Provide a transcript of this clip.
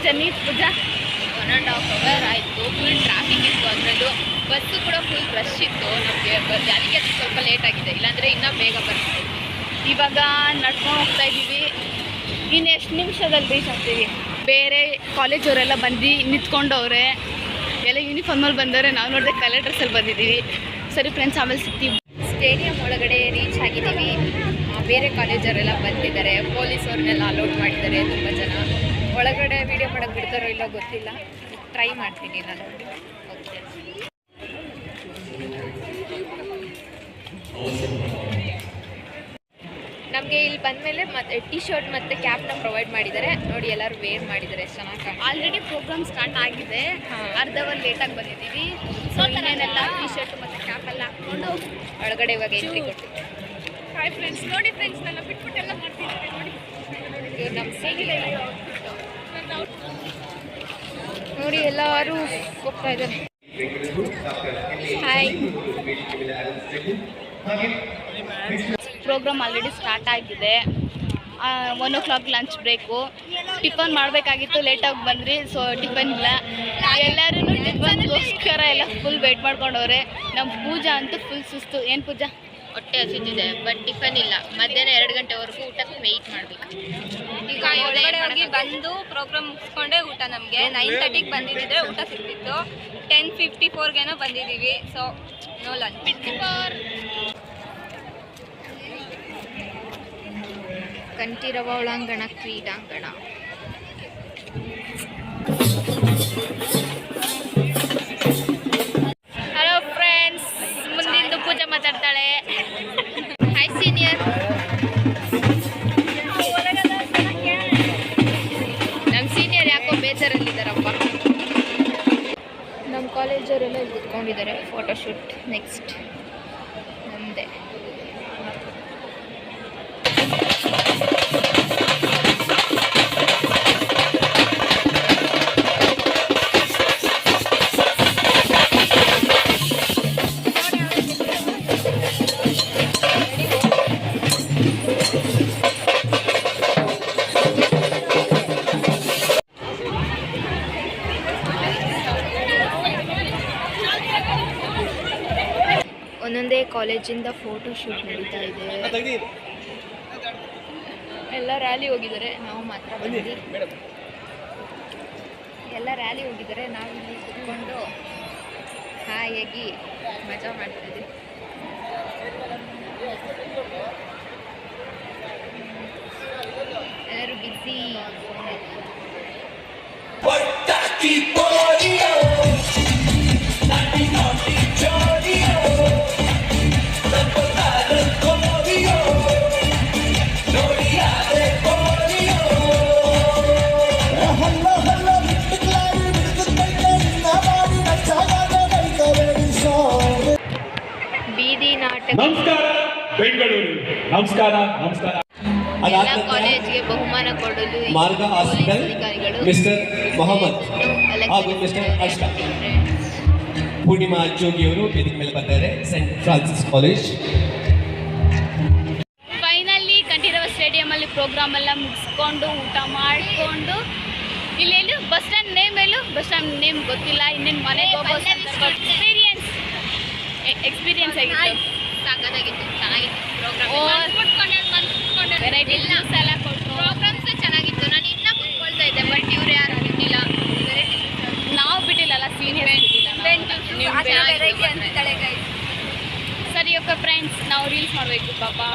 Journey ಪೂಜಾ? 1.5 hour ಆಯಿತು. Full traffic ಇತ್ತು, ಅದರಲ್ಲೂ ಬಸ್ಸು ಕೂಡ ಫುಲ್ ರಶ್ ಇತ್ತು. ನಮಗೆ ಅದಕ್ಕೆ ಸ್ವಲ್ಪ ಲೇಟ್ ಆಗಿದೆ, ಇಲ್ಲಾಂದರೆ ಇನ್ನೂ ಬೇಗ ಬರ್ತೀವಿ. ಇವಾಗ ನಡ್ಕೊಂಡು ಹೋಗ್ತಾ ಇದ್ದೀವಿ. ಇನ್ನು ಎಷ್ಟು ನಿಮಿಷದಲ್ಲಿ ರೀಚ್ ಆಗ್ತೀವಿ? ಬೇರೆ ಕಾಲೇಜವರೆಲ್ಲ ಬಂದು ನಿಂತ್ಕೊಂಡವ್ರೆ, ಎಲ್ಲ ಯೂನಿಫಾರ್ಮಲ್ಲಿ ಬಂದವ್ರೆ. ನಾವು ನೋಡಿದೆ ಕಲರ್ ಡ್ರೆಸ್ಸಲ್ಲಿ ಬಂದಿದ್ದೀವಿ. ಸರಿ ಫ್ರೆಂಡ್ಸ್, ಆಮೇಲೆ ಸಿಗ್ತೀವಿ. ಸ್ಟೇಡಿಯಂ ಒಳಗಡೆ ರೀಚ್ ಆಗಿದ್ದೀವಿ. ಬೇರೆ ಕಾಲೇಜವರೆಲ್ಲ ಬಂದಿದ್ದಾರೆ, ಪೊಲೀಸವ್ರನ್ನೆಲ್ಲ ಅಲೌಟ್ ಮಾಡಿದ್ದಾರೆ. ತುಂಬ ಜನ ಒಳಗಡೆ ವೀಡಿಯೋ ಮಾಡೋಕ್ಕೆ ಬಿಡ್ತಾರೋ ಇಲ್ಲೋ ಗೊತ್ತಿಲ್ಲ, ಟ್ರೈ ಮಾಡ್ತೀನಿ ನಾನು. ಓಕೆ, ನಮಗೆ ಇಲ್ಲಿ ಬಂದಮೇಲೆ ಮತ್ತೆ ಟಿ ಶರ್ಟ್ ಮತ್ತು ಕ್ಯಾಪ್ನ ಪ್ರೊವೈಡ್ ಮಾಡಿದ್ದಾರೆ. ನೋಡಿ, ಎಲ್ಲರೂ ವೇರ್ ಮಾಡಿದ್ದಾರೆ, ಎಷ್ಟು ಚೆನ್ನಾಗಿ. ಆಲ್ರೆಡಿ ಪ್ರೋಗ್ರಾಮ್ ಸ್ಟಾರ್ಟ್ ಆಗಿದೆ, ಅರ್ಧ ಅವರ್ ಲೇಟಾಗಿ ಬಂದಿದ್ದೀವಿ. ಸೊ ಇನ್ನೇನೆಲ್ಲ ಟಿ ಶರ್ಟ್ ಮತ್ತು ಕ್ಯಾಪ್ ಎಲ್ಲ ಹಾಕ್ಕೊಂಡು ಒಳಗಡೆ ಇವಾಗ ಎಂಟ್ರಿ ಕೊಟ್ಟಿದ್ದೆ. ಹಾಯ್ ಫ್ರೆಂಡ್ಸ್, ನೋಡಿ ಫ್ರೆಂಡ್ಸ್, ನನ್ನ ಬಿಟ್ಬಿಟ್ಟೆಲ್ಲ ಮಾಡ್ತಿದ್ದಾರೆ. ನೋಡಿ, ಇವ್ರು ನಮ್ಮ ಸೇಗಿದೆ. ನೋಡಿ, ಎಲ್ಲರೂ ಹೋಗ್ತಾ ಇದ್ದಾರೆ. ಹಾಯ್. ಪ್ರೋಗ್ರಾಮ್ ಆಲ್ರೆಡಿ ಸ್ಟಾರ್ಟ್ ಆಗಿದೆ. 1 o'clock ಲಂಚ್ ಬ್ರೇಕು. ಟಿಫನ್ ಮಾಡಬೇಕಾಗಿತ್ತು, ಲೇಟಾಗಿ ಬಂದ್ರಿ. ಸೊ ಟಿಫನ್ ಇಲ್ಲ. ಎಲ್ಲರೂ ಟಿಫನ್ಗೋಸ್ಕರ ಎಲ್ಲ ಫುಲ್ ವೆಯ್ಟ್ ಮಾಡ್ಕೊಂಡವ್ರೆ. ನಮ್ಮ ಪೂಜಾ ಅಂತೂ ಫುಲ್ ಸುಸ್ತು. ಏನು ಪೂಜಾ? ಹೊಟ್ಟೆ ಹಸಿತಿದೆ, ಬಟ್ ಟಿಫನ್ ಇಲ್ಲ. ಮಧ್ಯಾಹ್ನ 2 ಗಂಟೆವರೆಗೂ ಊಟಕ್ಕೆ ವೆಯ್ಟ್ ಮಾಡಬೇಕು. ಈಗ ಒಳಗಡೆ ಹೋಗಿ ಬಂದು ಪ್ರೋಗ್ರಾಮ್ ಮುಗಿಸ್ಕೊಂಡೆ ಊಟ. ನಮಗೆ 9:30ಗೆ ಬಂದಿದ್ದರೆ ಊಟ ಸಿಗ್ತಿತ್ತು. 10:54ಗೇನೋ ಬಂದಿದ್ದೀವಿ. So no lunch. ಕಂಠೀರವ ಒಳಾಂಗಣ ಕ್ರೀಡಾಂಗಣ. ಹಲೋ ಫ್ರೆಂಡ್ಸ್, ಮುಂದಿಂದು ಪೂಜಾ ಮಾತಾಡ್ತಾಳೆ. Hi senior. ನಮ್ಮ ಸೀನಿಯರ್ ಯಾಕೋ ಬೇಜಾರಲ್ಲಿದ್ದಾರಪ್ಪ. ನಮ್ಮ ಕಾಲೇಜವರೆಲ್ಲ ಇಲ್ಲಿ ಕೂತ್ಕೊಂಡಿದ್ದಾರೆ. ಫೋಟೋಶೂಟ್ ನೆಕ್ಸ್ಟ್ ನಮ್ಮದೇ. ಒಂದೊಂದೇ ಕಾಲೇಜಿಂದ ಫೋಟೋ ಶೂಟ್ ನಡೀತಾ ಇದೆ. ಎಲ್ಲ ರ್ಯಾಲಿ ಹೋಗಿದ್ದಾರೆ, ನಾವು ಮಾತ್ರ ಬಂದು. ಎಲ್ಲ ರ್ಯಾಲಿ ಹೋಗಿದ್ದಾರೆ, ನಾವು ಇಲ್ಲಿ ಕುತ್ಕೊಂಡು ಹಾಯಾಗಿ ಮಜಾ ಮಾಡ್ತಿದ್ವಿ. ಎಲ್ಲರೂ ಬಿಸಿ. ಬೀದಿ ನಾಟಕ. ನಮಸ್ಕಾರ ಬೆಂಗಳೂರು. ನಮಸ್ಕಾರ. ಎಲ್ಲ ಕಾಲೇಜಿಗೆ ಬಹುಮಾನ ಕೊಡಲು ಮಾರ್ಗ ಹಾಸ್ಪಿಟಲ್ ಮಿಸ್ಟರ್ ಮೊಹಮ್ಮದ್ ಹಾಗೂ ಮಿಸ್ಟರ್ ಅಷ್ಟ ಪೂರ್ಣಿಮಾ ಜೋಗಿಯವರು ವೇದಿಕೆ ಮೇಲೆ ಬರ್ತಾರೆ. Saint Francis college. Finally Kanteerava ಸ್ಟೇಡಿಯಮಲ್ಲಿ ಪ್ರೋಗ್ರಾಮ್ ಎಲ್ಲ ಮುಗಿಸ್ಕೊಂಡು ಊಟ ಮಾಡಿಕೊಂಡು ಇಲ್ಲೇನು ಬಸ್ ಸ್ಟ್ಯಾಂಡ್ ನೇಮ್ ಗೊತ್ತಿಲ್ಲ. ಇನ್ನೇನು ಮನೆಗೆ ಹೋಗೋ ಎಕ್ಸ್ಪೀರಿಯನ್ಸ್ ಆಗಿತ್ತು. ಸಾಕಾಗಿತ್ತು, ಚೆನ್ನಾಗಿತ್ತು ಪ್ರೋಗ್ರಾಮ್. ವೆರೈಟಿ ಜ್ಯೂಸ್ ಎಲ್ಲ ಕೊಟ್ಟರು. ಪ್ರೋಗ್ರಾಮ್ಸ್ ಚೆನ್ನಾಗಿತ್ತು. ನಾನು ಇನ್ನೂ ಕೂತ್ಕೊಳ್ತಾ ಇದ್ದೆ, ಬಟ್ ಇವ್ರು ಯಾರು ಬಿಟ್ಟಿಲ್ಲ. ನಾವು ಬಿಟ್ಟಿಲ್ಲಲ್ಲ, ಸೀನಿಯರ್ ಸರಿ ಓಕೆ ಫ್ರೆಂಡ್ಸ್, ನಾವು ರೀಲ್ಸ್ ಮಾಡಬೇಕು. ಬಾಬಾ.